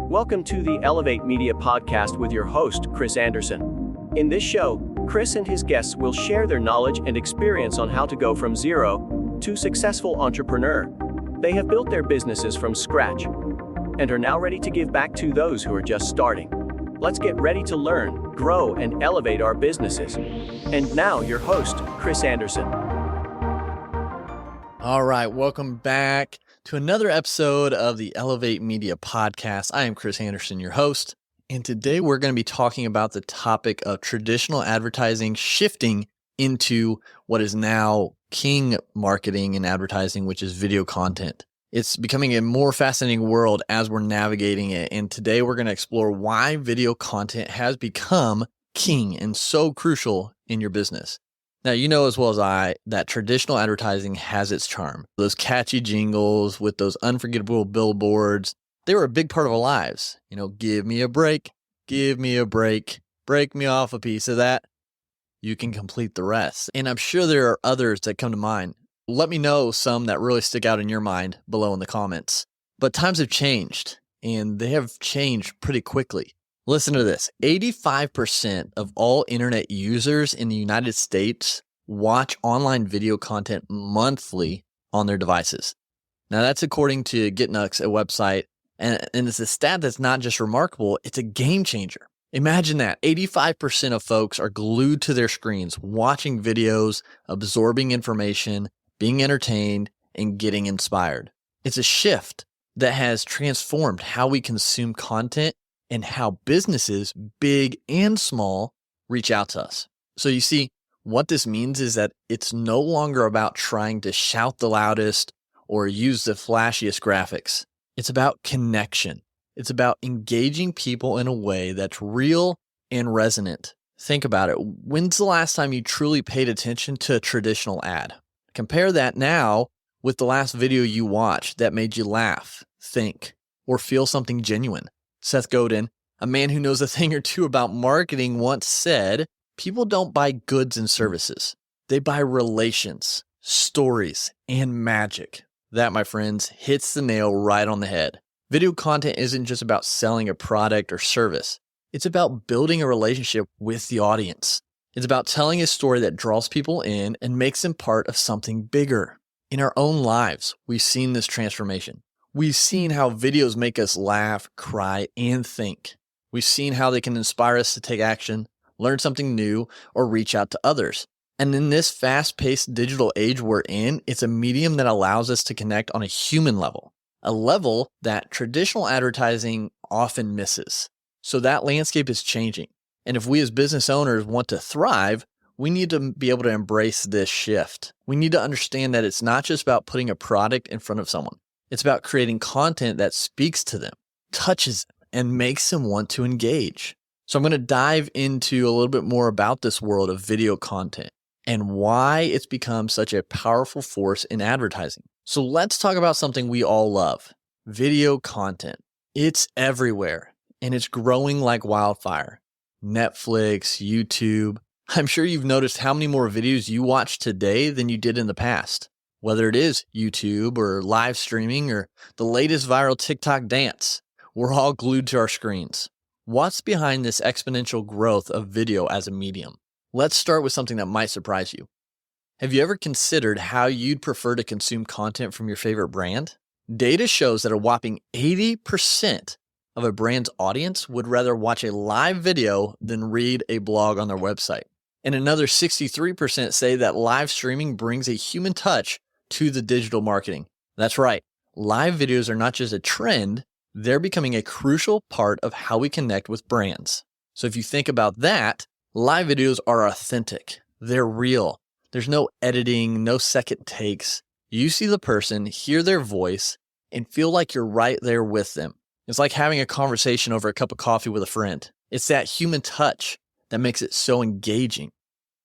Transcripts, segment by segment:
Welcome to the Elevate Media Podcast with your host, Chris Anderson. In this show, Chris and his guests will share their knowledge and experience on how to go from zero to successful entrepreneur. They have built their businesses from scratch and are now ready to give back to those who are just starting. Let's get ready to learn, grow, and elevate our businesses. And now, your host, Chris Anderson. All right, welcome back to another episode of the Elevate Media Podcast. I am Chris Anderson, your host, and today we're going to be talking about the topic of traditional advertising shifting into what is now king marketing and advertising, which is video content. It's becoming a more fascinating world as we're navigating it, and today we're going to explore why video content has become king and so crucial in your business. Now, you know as well as I that traditional advertising has its charm. Those catchy jingles with those unforgettable billboards, they were a big part of our lives. You know, give me a break, break me off a piece of that. You can complete the rest. And I'm sure there are others that come to mind. Let me know some that really stick out in your mind below in the comments. But times have changed, and they have changed pretty quickly. Listen to this. 85% of all internet users in the United States watch online video content monthly on their devices. Now, that's according to GetNux, a website, and it's a stat that's not just remarkable, it's a game changer. Imagine that. 85% of folks are glued to their screens, watching videos, absorbing information, being entertained, and getting inspired. It's a shift that has transformed how we consume content and how businesses, big and small, reach out to us. So you see, what this means is that it's no longer about trying to shout the loudest or use the flashiest graphics. It's about connection. It's about engaging people in a way that's real and resonant. Think about it. When's the last time you truly paid attention to a traditional ad? Compare that now with the last video you watched that made you laugh, think, or feel something genuine. Seth Godin, a man who knows a thing or two about marketing, once said, people don't buy goods and services. They buy relations, stories, and magic. That, my friends, hits the nail right on the head. Video content isn't just about selling a product or service. It's about building a relationship with the audience. It's about telling a story that draws people in and makes them part of something bigger. In our own lives, we've seen this transformation. We've seen how videos make us laugh, cry, and think. We've seen how they can inspire us to take action, learn something new, or reach out to others. And in this fast-paced digital age we're in, it's a medium that allows us to connect on a human level, a level that traditional advertising often misses. So that landscape is changing. And if we as business owners want to thrive, we need to be able to embrace this shift. We need to understand that it's not just about putting a product in front of someone. It's about creating content that speaks to them, touches them, and makes them want to engage. So I'm going to dive into a little bit more about this world of video content and why it's become such a powerful force in advertising. So let's talk about something we all love, video content. It's everywhere, and it's growing like wildfire. Netflix, YouTube. I'm sure you've noticed how many more videos you watch today than you did in the past. Whether it is YouTube or live streaming or the latest viral TikTok dance, we're all glued to our screens. What's behind this exponential growth of video as a medium? Let's start with something that might surprise you. Have you ever considered how you'd prefer to consume content from your favorite brand? Data shows that a whopping 80% of a brand's audience would rather watch a live video than read a blog on their website. And another 63% say that live streaming brings a human touch to the digital marketing. That's right. Live videos are not just a trend, they're becoming a crucial part of how we connect with brands. So if you think about that, live videos are authentic. They're real. There's no editing, no second takes. You see the person, hear their voice, and feel like you're right there with them. It's like having a conversation over a cup of coffee with a friend. It's that human touch that makes it so engaging.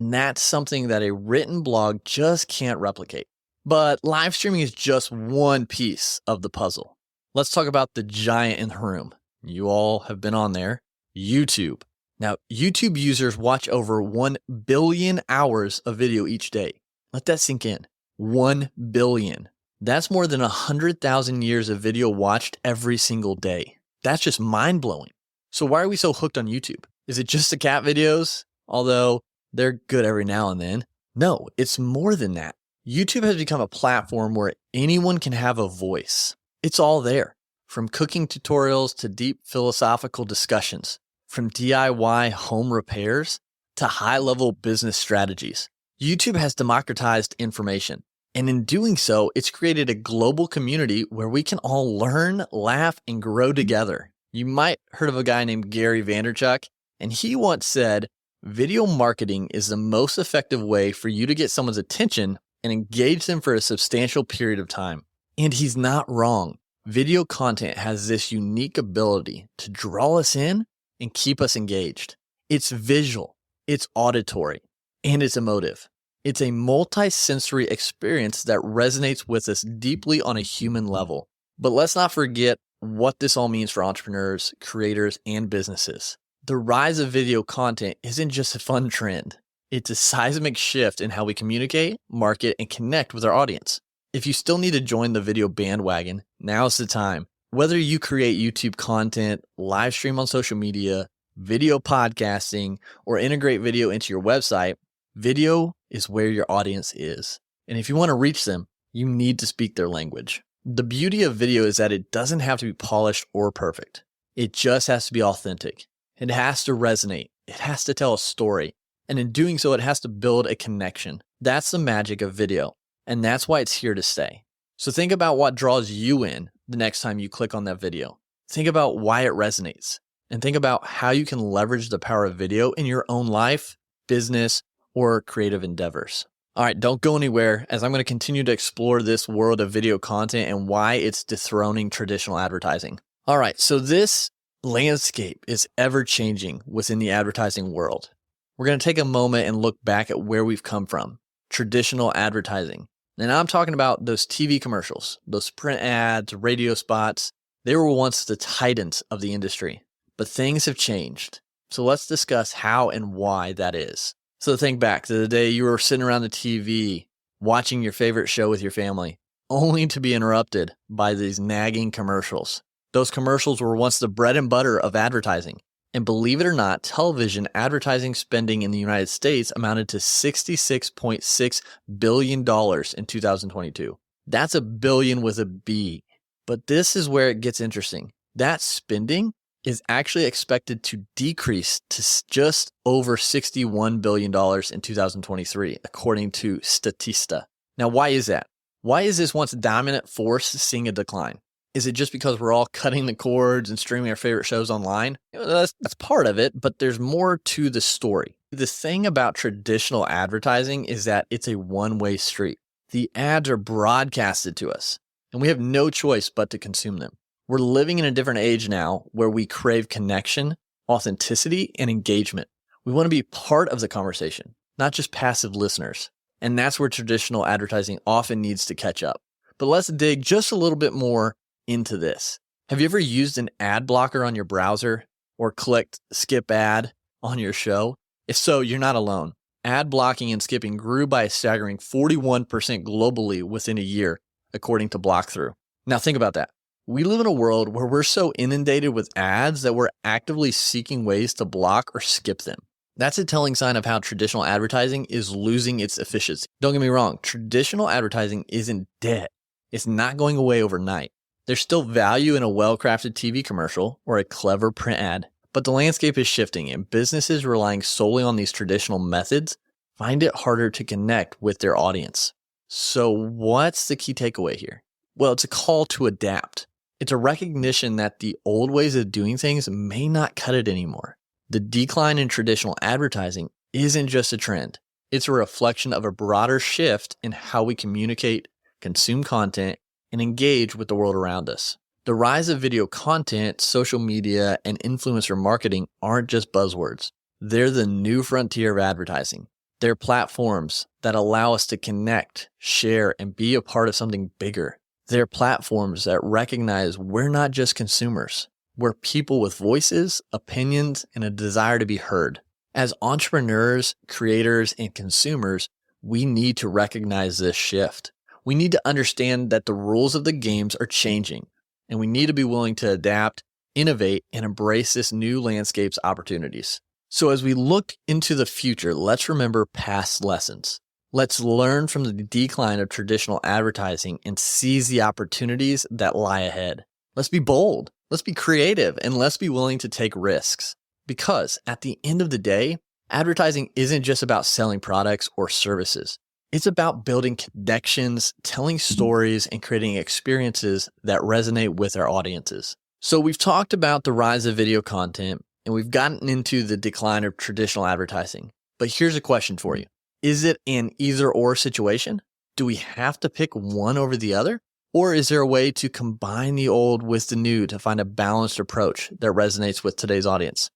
And that's something that a written blog just can't replicate. But live streaming is just one piece of the puzzle. Let's talk about the giant in the room. You all have been on there, YouTube. Now, YouTube users watch over 1 billion hours of video each day. Let that sink in. 1 billion. That's more than 100,000 years of video watched every single day. That's just mind-blowing. So why are we so hooked on YouTube? Is it just the cat videos? Although they're good every now and then. No, it's more than that. YouTube has become a platform where anyone can have a voice. It's all there, from cooking tutorials to deep philosophical discussions, from DIY home repairs to high-level business strategies. YouTube has democratized information, and in doing so, it's created a global community where we can all learn, laugh, and grow together. You might have heard of a guy named Gary Vaynerchuk, and he once said, video marketing is the most effective way for you to get someone's attention and engage them for a substantial period of time. And he's not wrong. Video content has this unique ability to draw us in and keep us engaged. It's visual, it's auditory, and it's emotive. It's a multi-sensory experience that resonates with us deeply on a human level. But let's not forget what this all means for entrepreneurs, creators, and businesses. The rise of video content isn't just a fun trend. It's a seismic shift in how we communicate, market, and connect with our audience. If you still need to join the video bandwagon, now's the time. Whether you create YouTube content, live stream on social media, video podcasting, or integrate video into your website, video is where your audience is. And if you want to reach them, you need to speak their language. The beauty of video is that it doesn't have to be polished or perfect. It just has to be authentic. It has to resonate. It has to tell a story. And in doing so, it has to build a connection. That's the magic of video. And that's why it's here to stay. So think about what draws you in the next time you click on that video. Think about why it resonates. And think about how you can leverage the power of video in your own life, business, or creative endeavors. All right, don't go anywhere as I'm going to continue to explore this world of video content and why it's dethroning traditional advertising. All right, so this landscape is ever changing within the advertising world. We're going to take a moment and look back at where we've come from. Traditional advertising. And I'm talking about those TV commercials, those print ads, radio spots. They were once the titans of the industry, but things have changed. So let's discuss how and why that is. So think back to the day you were sitting around the TV, watching your favorite show with your family, only to be interrupted by these nagging commercials. Those commercials were once the bread and butter of advertising. And believe it or not, television advertising spending in the United States amounted to $66.6 billion in 2022. That's a billion with a B. But this is where it gets interesting. That spending is actually expected to decrease to just over $61 billion in 2023, according to Statista. Now, why is that? Why is this once dominant force seeing a decline? Is it just because we're all cutting the cords and streaming our favorite shows online? That's part of it, but there's more to the story. The thing about traditional advertising is that it's a one-way street. The ads are broadcasted to us, and we have no choice but to consume them. We're living in a different age now where we crave connection, authenticity, and engagement. We want to be part of the conversation, not just passive listeners. And that's where traditional advertising often needs to catch up. But let's dig just a little bit more into this. Have you ever used an ad blocker on your browser or clicked skip ad on your show? If so, you're not alone. Ad blocking and skipping grew by a staggering 41% globally within a year, according to Blockthrough. Now think about that. We live in a world where we're so inundated with ads that we're actively seeking ways to block or skip them. That's a telling sign of how traditional advertising is losing its efficiency. Don't get me wrong, traditional advertising isn't dead. It's not going away overnight. There's still value in a well-crafted TV commercial or a clever print ad, but the landscape is shifting and businesses relying solely on these traditional methods find it harder to connect with their audience. So what's the key takeaway here? Well, it's a call to adapt. It's a recognition that the old ways of doing things may not cut it anymore. The decline in traditional advertising isn't just a trend. It's a reflection of a broader shift in how we communicate, consume content, and engage with the world around us. The rise of video content, social media, and influencer marketing aren't just buzzwords. They're the new frontier of advertising. They're platforms that allow us to connect, share, and be a part of something bigger. They're platforms that recognize we're not just consumers. We're people with voices, opinions, and a desire to be heard. As entrepreneurs, creators, and consumers, we need to recognize this shift. We need to understand that the rules of the games are changing, and we need to be willing to adapt, innovate, and embrace this new landscape's opportunities. So as we look into the future, let's remember past lessons. Let's learn from the decline of traditional advertising and seize the opportunities that lie ahead. Let's be bold, let's be creative, and let's be willing to take risks. Because at the end of the day, advertising isn't just about selling products or services. It's about building connections, telling stories, and creating experiences that resonate with our audiences. So we've talked about the rise of video content, and we've gotten into the decline of traditional advertising. But here's a question for you. Is it an either-or situation? Do we have to pick one over the other? Or is there a way to combine the old with the new to find a balanced approach that resonates with today's audience?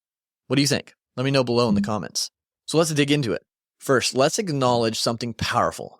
What do you think? Let me know below in the comments. So let's dig into it. First, let's acknowledge something powerful.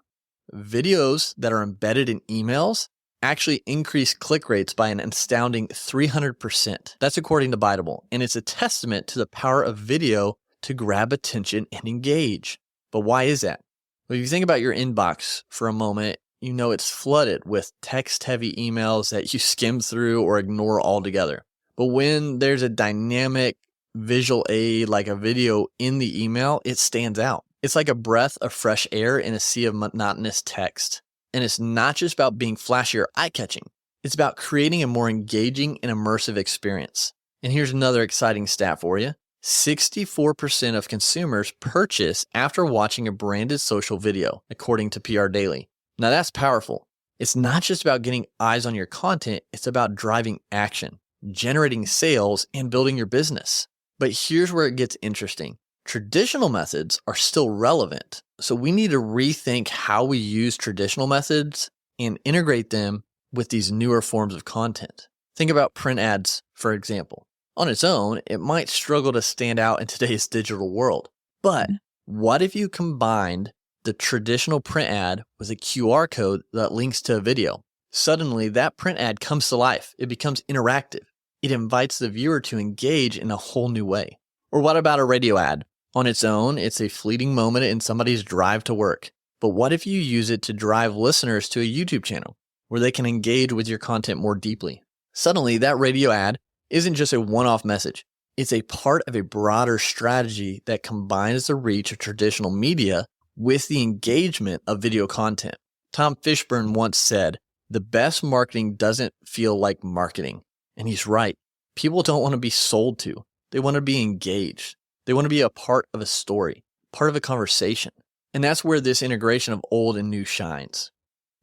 Videos that are embedded in emails actually increase click rates by an astounding 300%. That's according to Biteable, and it's a testament to the power of video to grab attention and engage. But why is that? Well, if you think about your inbox for a moment, you know it's flooded with text-heavy emails that you skim through or ignore altogether. But when there's a dynamic visual aid like a video in the email, it stands out. It's like a breath of fresh air in a sea of monotonous text. And it's not just about being flashy or eye-catching. It's about creating a more engaging and immersive experience. And here's another exciting stat for you. 64% of consumers purchase after watching a branded social video, according to PR Daily. Now that's powerful. It's not just about getting eyes on your content, it's about driving action, generating sales, and building your business. But here's where it gets interesting. Traditional methods are still relevant, so we need to rethink how we use traditional methods and integrate them with these newer forms of content. Think about print ads, for example. On its own, it might struggle to stand out in today's digital world. But what if you combined the traditional print ad with a QR code that links to a video? Suddenly, that print ad comes to life. It becomes interactive. It invites the viewer to engage in a whole new way. Or what about a radio ad? On its own, it's a fleeting moment in somebody's drive to work. But what if you use it to drive listeners to a YouTube channel where they can engage with your content more deeply? Suddenly, that radio ad isn't just a one-off message. It's a part of a broader strategy that combines the reach of traditional media with the engagement of video content. Tom Fishburne once said, "The best marketing doesn't feel like marketing." And he's right. People don't want to be sold to. They want to be engaged. They want to be a part of a story, part of a conversation. And that's where this integration of old and new shines.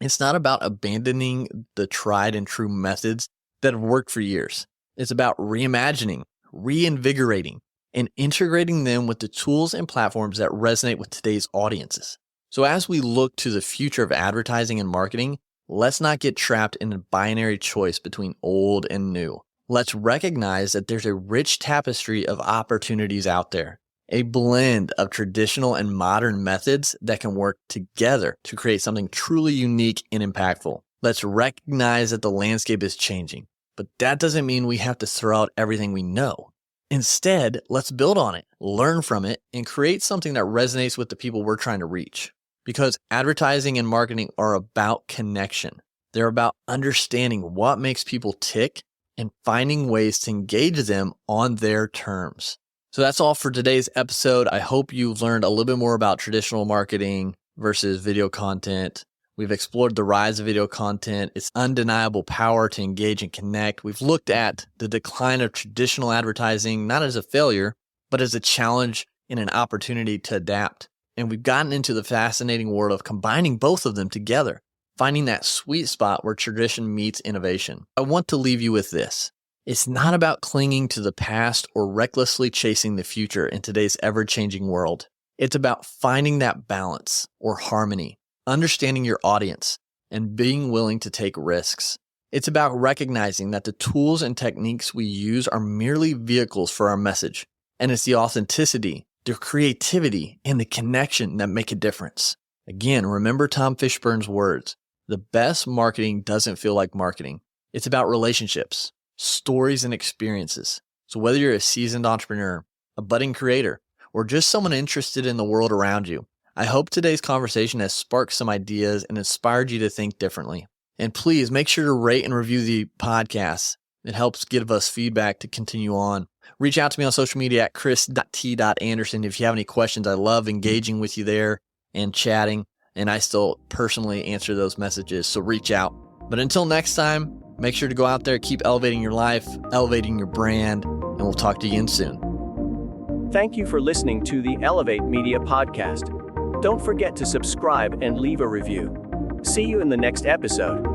It's not about abandoning the tried and true methods that have worked for years. It's about reimagining, reinvigorating, and integrating them with the tools and platforms that resonate with today's audiences. So as we look to the future of advertising and marketing, let's not get trapped in a binary choice between old and new. Let's recognize that there's a rich tapestry of opportunities out there, a blend of traditional and modern methods that can work together to create something truly unique and impactful. Let's recognize that the landscape is changing, but that doesn't mean we have to throw out everything we know. Instead, let's build on it, learn from it, and create something that resonates with the people we're trying to reach. Because advertising and marketing are about connection. They're about understanding what makes people tick and finding ways to engage them on their terms. So that's all for today's episode. I hope you've learned a little bit more about traditional marketing versus video content. We've explored the rise of video content, its undeniable power to engage and connect. We've looked at the decline of traditional advertising, not as a failure, but as a challenge and an opportunity to adapt. And we've gotten into the fascinating world of combining both of them together, finding that sweet spot where tradition meets innovation. I want to leave you with this. It's not about clinging to the past or recklessly chasing the future in today's ever-changing world. It's about finding that balance or harmony, understanding your audience, and being willing to take risks. It's about recognizing that the tools and techniques we use are merely vehicles for our message, and it's the authenticity, the creativity, and the connection that make a difference. Again, remember Tom Fishburne's words. The best marketing doesn't feel like marketing. It's about relationships, stories, and experiences. So whether you're a seasoned entrepreneur, a budding creator, or just someone interested in the world around you, I hope today's conversation has sparked some ideas and inspired you to think differently. And please make sure to rate and review the podcast. It helps give us feedback to continue on. Reach out to me on social media at chris.t.anderson if you have any questions. I love engaging with you there and chatting, and I still personally answer those messages, so reach out. But until next time, make sure to go out there, keep elevating your life, elevating your brand, and we'll talk to you again soon. Thank you for listening to the Elevate Media Podcast. Don't forget to subscribe and leave a review. See you in the next episode.